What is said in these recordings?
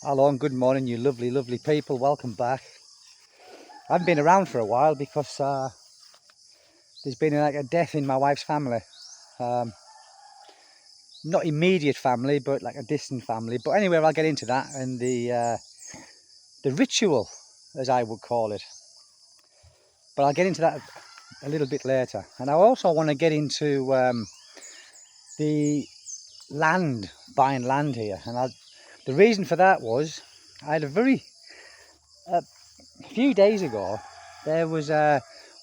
Hello and good morning, you lovely, lovely people. Welcome back. I haven't been around for a while because there's been like a death in my wife's family. Not immediate family, but like a distant family. But anyway, I'll get into that and the ritual, as I would call it. But I'll get into that a little bit later. And I also want to get into the land, buying land here. And the reason for that was I had a few days ago, there was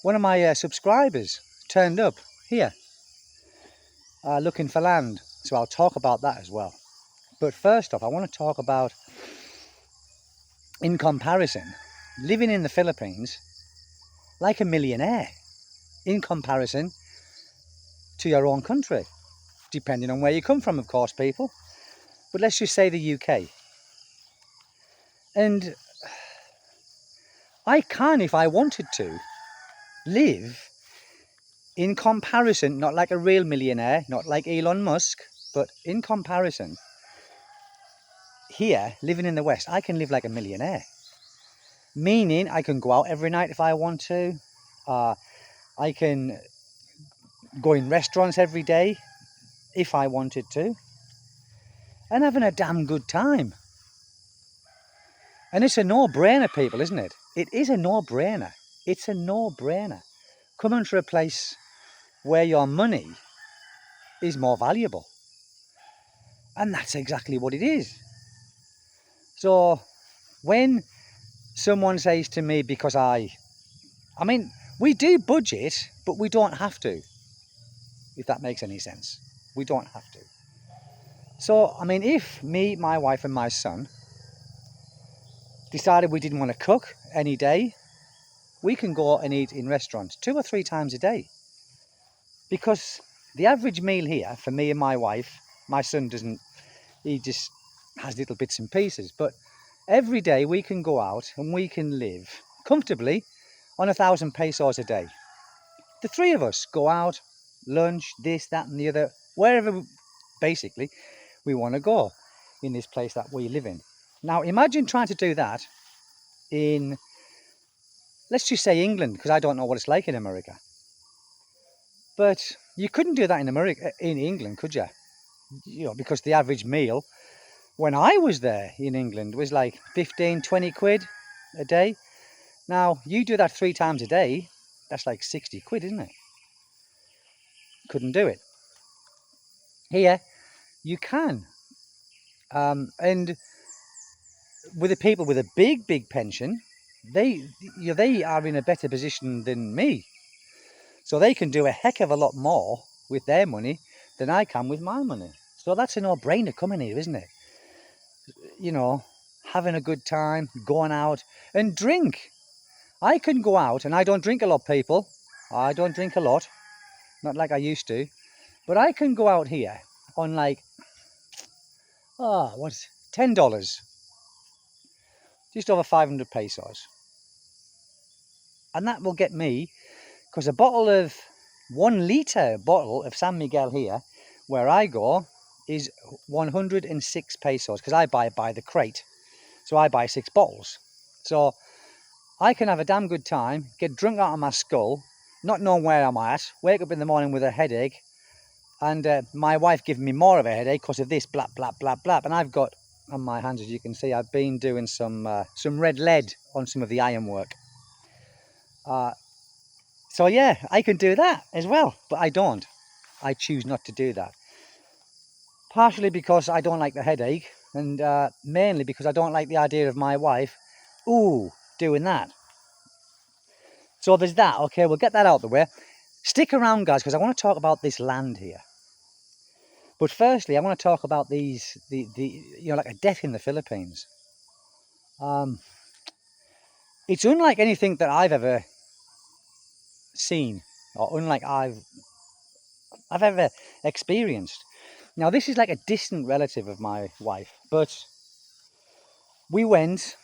one of my subscribers turned up here looking for land. So I'll talk about that as well. But first off, I want to talk about, in comparison, living in the Philippines like a millionaire in comparison to your own country, depending on where you come from, of course, people. But let's just say the UK. And I can, if I wanted to, live in comparison, not like a real millionaire, not like Elon Musk, but in comparison, here, living in the West, I can live like a millionaire. Meaning I can go out every night if I want to. I can go in restaurants every day if I wanted to. And having a damn good time. And it's a no-brainer, people, isn't it? It is a no-brainer. It's a no-brainer. Coming to a place where your money is more valuable. And that's exactly what it is. So when someone says to me, because I mean, we do budget, but we don't have to, if that makes any sense. We don't have to. So, I mean, if me, my wife and my son decided we didn't want to cook any day, we can go and eat in restaurants 2 or 3 times a day. Because the average meal here for me and my wife, my son doesn't, he just has little bits and pieces, but every day we can go out and we can live comfortably on 1,000 pesos a day. The 3 of us go out, lunch, this, that and the other, wherever basically we want to go in this place that we live in. Now imagine trying to do that in, let's just say England, because I don't know what it's like in America. But you couldn't do that in England, could you? You know, because the average meal when I was there in England was like 15, 20 quid a day. Now you do that 3 times a day, that's like 60 quid, isn't it? Couldn't do it. Here you can. And with the people with a big pension, they are in a better position than me. So they can do a heck of a lot more with their money than I can with my money. So that's a no-brainer coming here, isn't it? You know, having a good time, going out and drink. I can go out, and I don't drink a lot, people. I don't drink a lot, not like I used to. But I can go out here on like, what's $10, just over 500 pesos. And that will get me, because a 1 litre bottle of San Miguel here, where I go, is 106 pesos, because I buy it by the crate. So I buy 6 bottles. So I can have a damn good time, get drunk out of my skull, not knowing where I'm at, wake up in the morning with a headache, and my wife giving me more of a headache because of this, blap, blap, blap, blap. And I've got, on my hands, as you can see, I've been doing some red lead on some of the ironwork. So yeah, I can do that as well, but I don't. I choose not to do that. Partially because I don't like the headache, and mainly because I don't like the idea of my wife, doing that. So there's that. Okay, we'll get that out of the way. Stick around, guys, because I want to talk about this land here. But firstly, I want to talk about the like a death in the Philippines. It's unlike anything that I've ever seen, or unlike I've ever experienced. Now, this is like a distant relative of my wife, but we went,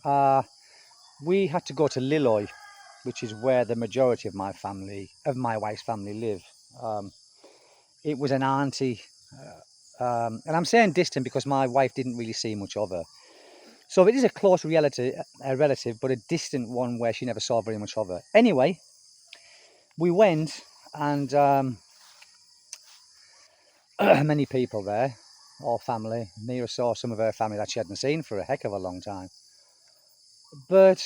we had to go to Liloy, which is where the majority of my wife's family live. It was an auntie, and I'm saying distant because my wife didn't really see much of her. So it is a close relative, but a distant one where she never saw very much of her. Anyway, we went, and many people there, all family. Mira saw some of her family that she hadn't seen for a heck of a long time. But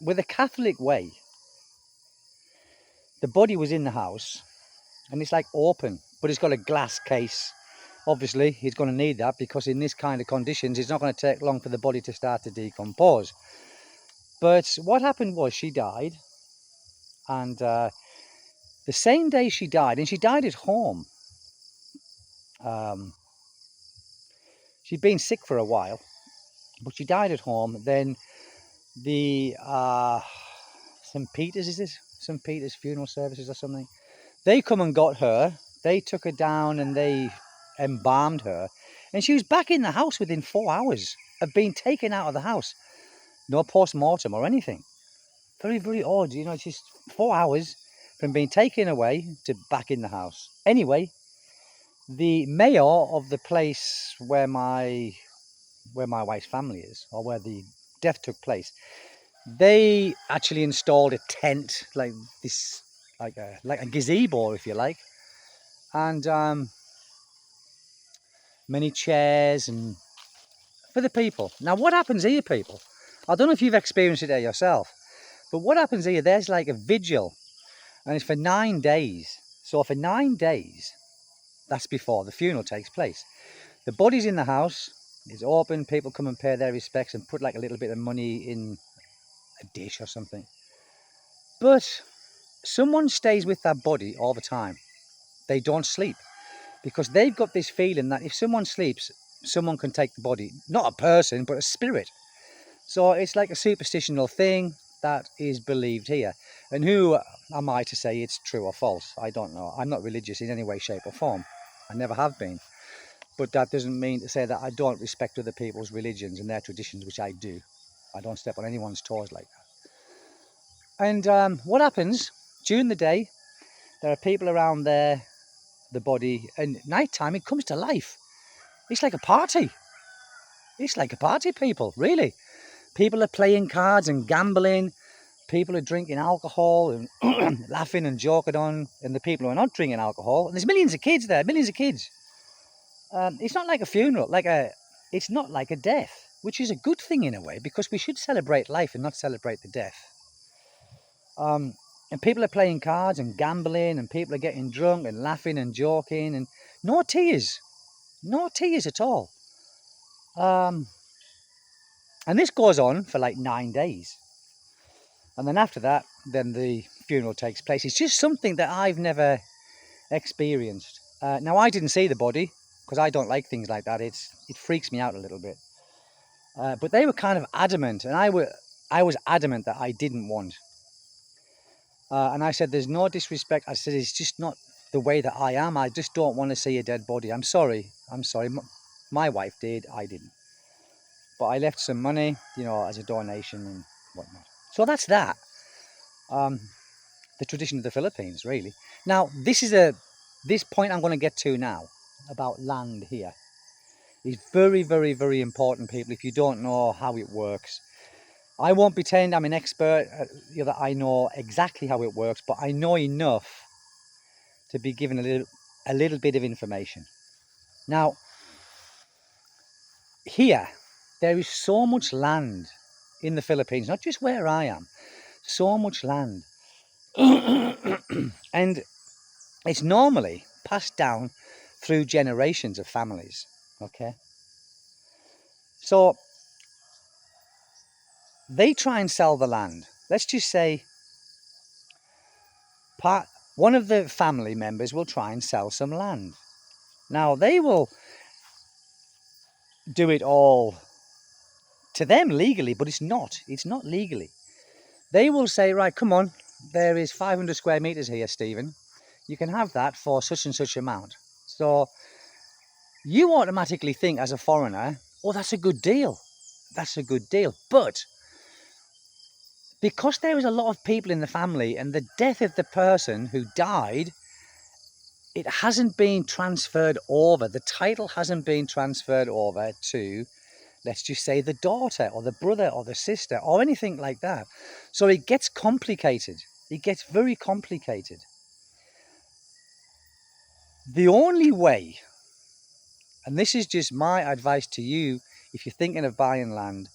with a Catholic way, the body was in the house, and it's like open, but it's got a glass case. Obviously, he's going to need that, because in this kind of conditions, it's not going to take long for the body to start to decompose. But what happened was, she died, and the same day she died, and she died at home. She'd been sick for a while, but she died at home. Then the St. Peter's, is this? St. Peter's funeral services or something? They come and got her. They took her down and they embalmed her. And she was back in the house within 4 hours of being taken out of the house. No post-mortem or anything. Very, very odd. You know, it's just 4 hours from being taken away to back in the house. Anyway, the mayor of the place where my wife's family is, or where the death took place, they actually installed a tent, like this, like a gazebo, if you like, and many chairs and for the people. Now, what happens here, people? I don't know if you've experienced it there yourself, but what happens here? There's like a vigil, and it's for 9 days. So for 9 days, that's before the funeral takes place. The body's in the house. It's open. People come and pay their respects and put like a little bit of money in a dish or something. But someone stays with that body all the time. They don't sleep, because they've got this feeling that if someone sleeps, someone can take the body. Not a person, but a spirit. So it's like a superstitional thing that is believed here. And who am I to say it's true or false? I don't know. I'm not religious in any way, shape or form. I never have been. But that doesn't mean to say that I don't respect other people's religions and their traditions, which I do. I don't step on anyone's toes like that. And what happens during the day, there are people around there, the body, and nighttime it comes to life. It's like a party. It's like a party, people, really. People are playing cards and gambling. People are drinking alcohol and laughing and joking on. And the people who are not drinking alcohol, and there's millions of kids there, millions of kids. It's not like a funeral, it's not like a death, which is a good thing in a way, because we should celebrate life and not celebrate the death. And people are playing cards and gambling, and people are getting drunk and laughing and joking, and no tears at all. And this goes on for like 9 days. And then after that, then the funeral takes place. It's just something that I've never experienced. Now, I didn't see the body, because I don't like things like that. It freaks me out a little bit. But they were kind of adamant, and I was adamant that I didn't want. And I said, there's no disrespect. I said, it's just not the way that I am. I just don't want to see a dead body. I'm sorry. My wife did, I didn't. But I left some money, as a donation and whatnot. So that's that. The tradition of the Philippines, really. Now, this point I'm going to get to now about land here is very, very, very important, people, if you don't know how it works. I won't pretend I'm an expert, that I know exactly how it works, but I know enough to be given a little bit of information. Now, here, there is so much land in the Philippines, not just where I am, so much land. And it's normally passed down through generations of families, okay? So they try and sell the land. Let's just say one of the family members will try and sell some land. Now, they will do it all to them legally, but it's not legally. They will say, right, come on, there is 500 square meters here, Stephen. You can have that for such and such amount. So you automatically think as a foreigner, oh, that's a good deal. That's a good deal. But because there was a lot of people in the family, and the death of the person who died, it hasn't been transferred over. The title hasn't been transferred over to let's just say the daughter or the brother or the sister or anything like that. So it gets complicated. It gets very complicated. The only way, and this is just my advice to you if you're thinking of buying land,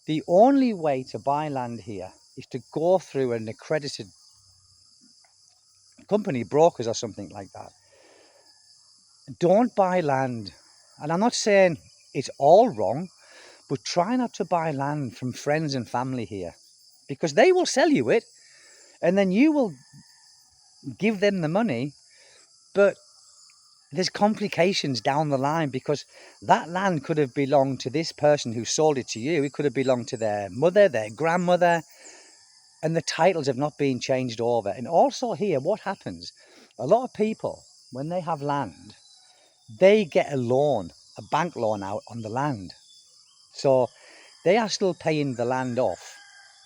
the only way to buy land here is to go through an accredited company, brokers or something like that. Don't buy land. And I'm not saying it's all wrong, but try not to buy land from friends and family here, because they will sell you it and then you will give them the money, but there's complications down the line, because that land could have belonged to this person who sold it to you. It could have belonged to their mother, their grandmother, and the titles have not been changed over. And also here, what happens, a lot of people, when they have land, they get a loan, a bank loan out on the land. So they are still paying the land off.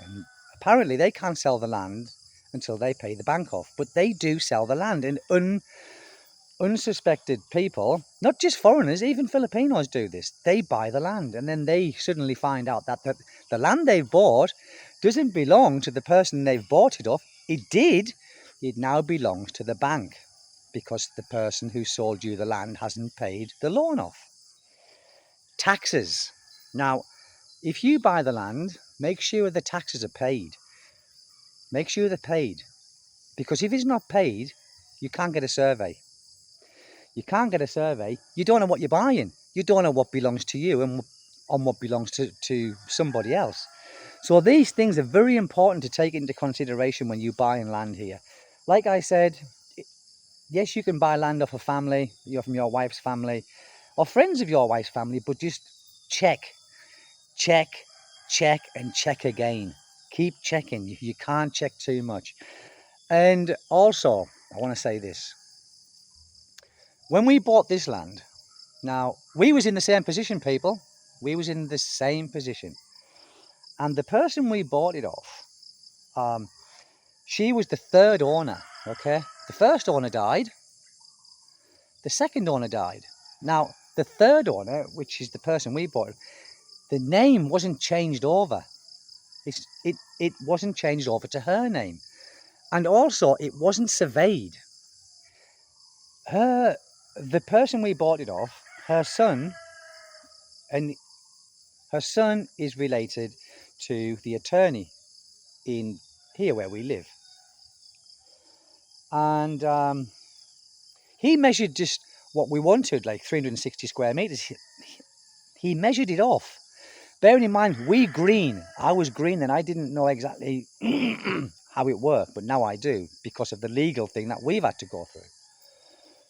And apparently they can't sell the land until they pay the bank off. But they do sell the land. And unsuspected people, not just foreigners, even Filipinos do this. They buy the land and then they suddenly find out that the land they've bought doesn't belong to the person they've bought it off. It did. It now belongs to the bank because the person who sold you the land hasn't paid the loan off. Taxes. Now, if you buy the land, make sure the taxes are paid. Make sure they're paid. Because if it's not paid, you can't get a survey. You can't get a survey. You don't know what you're buying. You don't know what belongs to you and what belongs to somebody else. So these things are very important to take into consideration when you're buying land here. Like I said, yes, you can buy land off a family, from your wife's family, or friends of your wife's family, but just check, and check again. Keep checking. You can't check too much. And also, I want to say this. When we bought this land, now, we was in the same position, people. We was in the same position. And the person we bought it off, she was the third owner, okay? The first owner died. The second owner died. Now, the third owner, which is the person we bought, the name wasn't changed over. It wasn't changed over to her name. And also, it wasn't surveyed. The person we bought it off, her son is related to the attorney in here where we live. And he measured just what we wanted, like 360 square meters. He measured it off. Bearing in mind, I was green and I didn't know exactly how it worked, but now I do because of the legal thing that we've had to go through.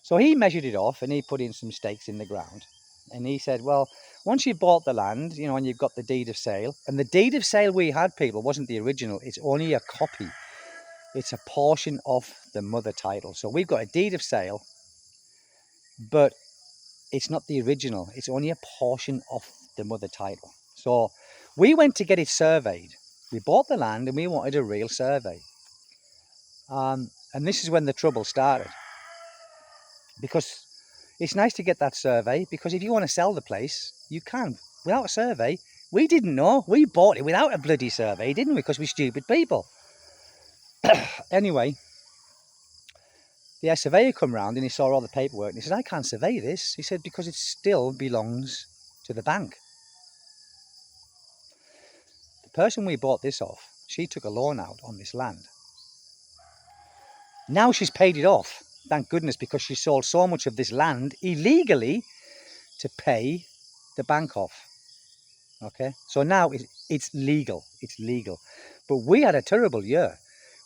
So he measured it off and he put in some stakes in the ground. And he said, well, once you've bought the land, and you've got the deed of sale, and the deed of sale we had, people, wasn't the original. It's only a copy. It's a portion of the mother title. So we've got a deed of sale, but it's not the original. It's only a portion of the mother title. So we went to get it surveyed. We bought the land and we wanted a real survey. And this is when the trouble started. Because it's nice to get that survey, because if you want to sell the place, you can. Without a survey, we didn't know. We bought it without a bloody survey, didn't we? Because we're stupid people. Anyway, the surveyor come round and he saw all the paperwork and he said, I can't survey this. He said, because it still belongs to the bank. The person we bought this off, she took a loan out on this land. Now she's paid it off, thank goodness, because she sold so much of this land illegally to pay the bank off. Okay, so now it's legal. It's legal. But we had a terrible year.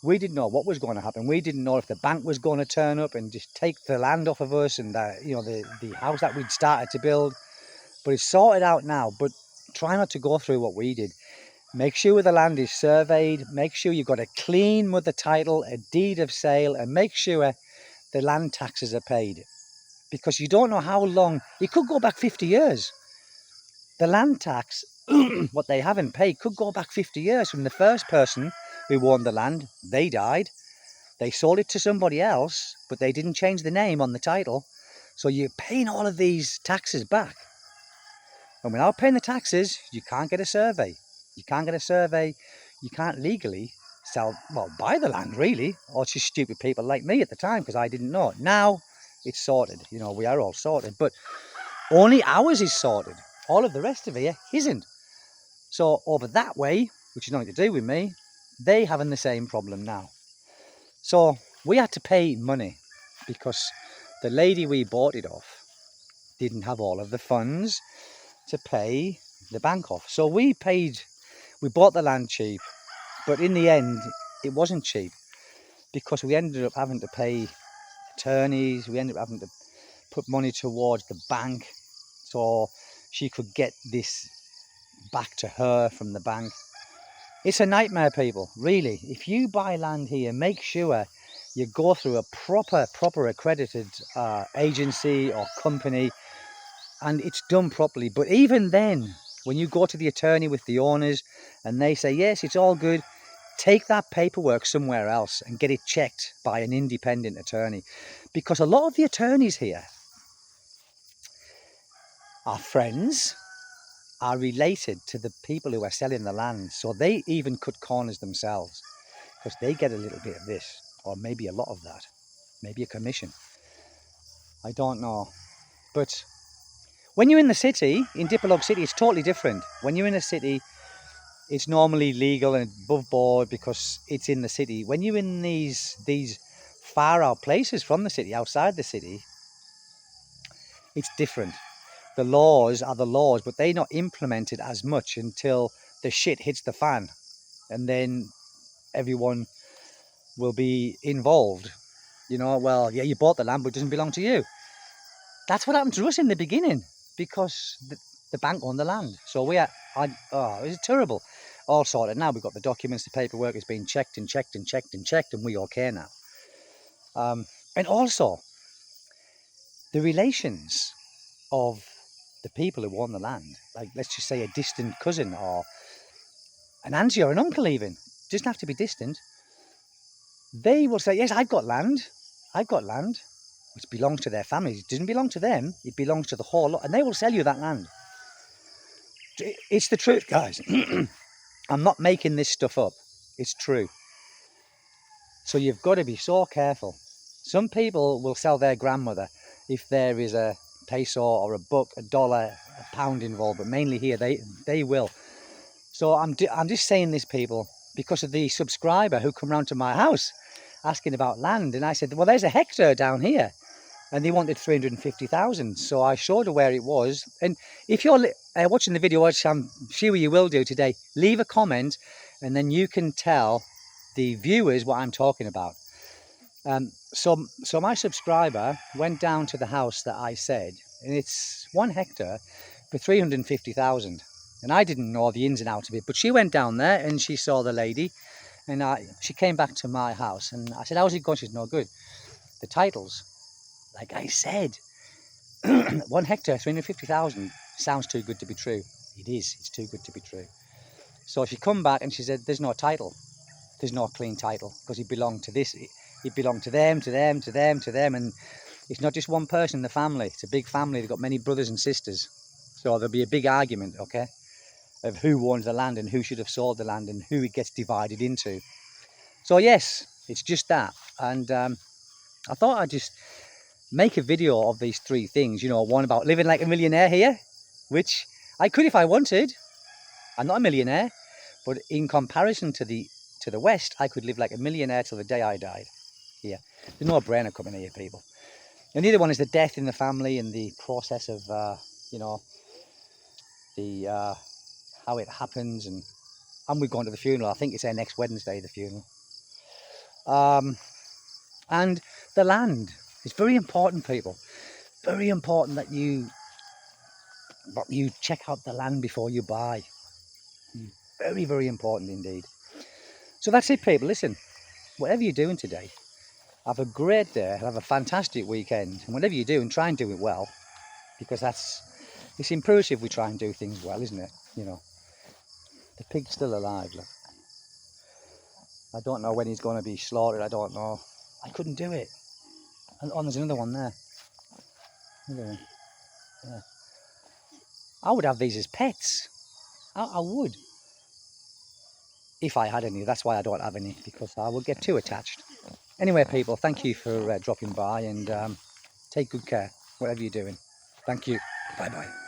We didn't know what was going to happen. We didn't know if the bank was going to turn up and just take the land off of us and the house that we'd started to build. But it's sorted out now. But try not to go through what we did. Make sure the land is surveyed. Make sure you've got a clean mother title, a deed of sale, and make sure the land taxes are paid. Because you don't know how long. It could go back 50 years. The land tax, what they haven't paid, could go back 50 years from the first person who owned the land. They died. They sold it to somebody else, but they didn't change the name on the title. So you're paying all of these taxes back. And without paying the taxes, you can't get a survey. You can't get a survey. You can't legally buy the land, really. Or it's just stupid people like me at the time, because I didn't know. Now it's sorted. We are all sorted. But only ours is sorted. All of the rest of it isn't. So over that way, which is nothing to do with me, they having the same problem now. So we had to pay money because the lady we bought it off didn't have all of the funds to pay the bank off. So we bought the land cheap, but in the end, it wasn't cheap because we ended up having to pay attorneys. We ended up having to put money towards the bank so she could get this back to her from the bank. It's a nightmare, people, really. If you buy land here, make sure you go through a proper accredited agency or company, and it's done properly. But even then, when you go to the attorney with the owners and they say, yes, it's all good, take that paperwork somewhere else and get it checked by an independent attorney. Because a lot of the attorneys here are friends, are related to the people who are selling the land. So they even cut corners themselves because they get a little bit of this, or maybe a lot of that, maybe a commission. I don't know. But when you're in the city, in Dipolog City, it's totally different. When you're in a city, it's normally legal and above board because it's in the city. When you're in these far out places from the city, outside the city, it's different. The laws are the laws, but they're not implemented as much until the shit hits the fan. And then everyone will be involved. Well, yeah, you bought the land, but it doesn't belong to you. That's what happened to us in the beginning because the bank owned the land. So it was terrible. All sorted. Now we've got the documents, the paperwork is being checked and checked and checked and checked, and we all care now. And also, the relations of the people who own the land, like let's just say a distant cousin or an auntie or an uncle even, doesn't have to be distant. They will say, yes, I've got land, which belongs to their families. It doesn't belong to them, it belongs to the whole lot, and they will sell you that land. It's the truth, guys. I'm not making this stuff up. It's true. So you've got to be so careful. Some people will sell their grandmother if there is a peso or a buck, a dollar, a pound involved, but mainly here they will. So I'm just saying this, people, because of the subscriber who come round to my house asking about land, and I said, well, there's a hectare down here, and they wanted 350,000. So I showed her where it was. And if you're watching the video, which I'm sure you will do today, leave a comment, and then you can tell the viewers what I'm talking about. So my subscriber went down to the house that I said, and it's 1 hectare for 350,000. And I didn't know the ins and outs of it, but she went down there and she saw the lady, and she came back to my house, and I said, how's it going? She said, no good. The titles, like I said, 1 hectare, 350,000 sounds too good to be true. It is. It's too good to be true. So she come back and she said, there's no title. There's no clean title because it belonged to this. It belonged to them, to them, to them, to them. And it's not just one person in the family. It's a big family. They've got many brothers and sisters. So there'll be a big argument, okay, of who owns the land and who should have sold the land and who it gets divided into. So yes, it's just that. And I thought I'd just make a video of these 3 things. One about living like a millionaire here, which I could if I wanted. I'm not a millionaire, but in comparison to the West, I could live like a millionaire till the day I died here. There's no brainer coming here, people. And the other one is the death in the family and the process of, how it happens. And we're going to the funeral. I think it's there next Wednesday, the funeral. And the land. It's very important, people. Very important that you check out the land before you buy. Very, very important indeed. So that's it, people. Listen, whatever you're doing today, have a great day, have a fantastic weekend, and whatever you do, and try and do it well, because it's imperative we try and do things well, isn't it? The pig's still alive, look. I don't know when he's going to be slaughtered, I don't know. I couldn't do it. And there's another one there. Yeah. I would have these as pets. I would. If I had any. That's why I don't have any, because I would get too attached. Anyway, people, thank you for dropping by, and take good care, whatever you're doing. Thank you. Bye-bye.